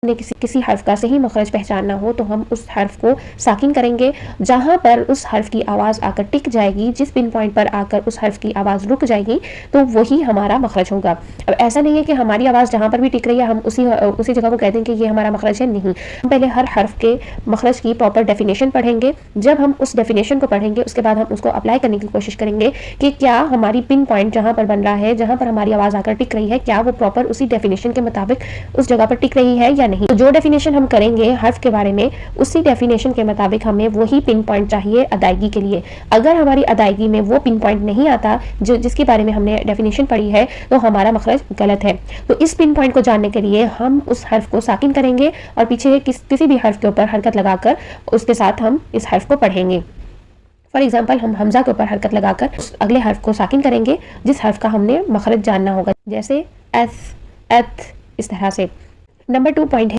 हमने किसी हर्फ का सही मखरज पहचानना हो तो हम उस हर्फ को साकिन करेंगे। जहाँ पर उस हर्फ की आवाज़ आकर टिक जाएगी, जिस पिन पॉइंट पर आकर उस हर्फ की आवाज़ रुक जाएगी, तो वही हमारा मखरज होगा। अब ऐसा नहीं है कि हमारी आवाज़ जहाँ पर भी टिक रही है हम उसी जगह को कह दें कि ये हमारा मखरज है, नहीं। हम पहले हर हर्फ के मखरज की प्रॉपर डेफिनेशन पढ़ेंगे। जब हम उस डेफिनेशन को पढ़ेंगे उसके बाद हम उसको अप्लाई करने की कोशिश करेंगे कि क्या हमारी पिन पॉइंट जहाँ पर बन रहा है, जहाँ पर हमारी आवाज़ आकर टिक रही है, क्या वो प्रॉपर उसी डेफिनेशन के मुताबिक उस जगह पर टिक रही है या नहीं। तो जो डेफिनेशन हम करेंगे हर्फ के बारे में, उसी डेफिनेशन के मुताबिक हमें वही पिन पॉइंट चाहिए अदायगी के लिए। अगर हमारी अदायगी में वो पिन पॉइंट नहीं आता जिसके बारे में हमने डेफिनेशन पढ़ी है, तो हमारा मखरज गलत है। तो इस पिन पॉइंट को जानने के लिए हम उस हर्फ को साकिन करेंगे और पीछे किसी भी हर्फ के ऊपर हरकत लगाकर उसके साथ हम इस हर्फ को पढ़ेंगे। फॉर एग्जाम्पल, हम हमजा के ऊपर हरकत लगाकर अगले हर्फ को साकिन करेंगे जिस हर्फ का हमने मखरज जानना होगा, जैसे एथ, एथ, इस तरह से। नंबर 2 पॉइंट है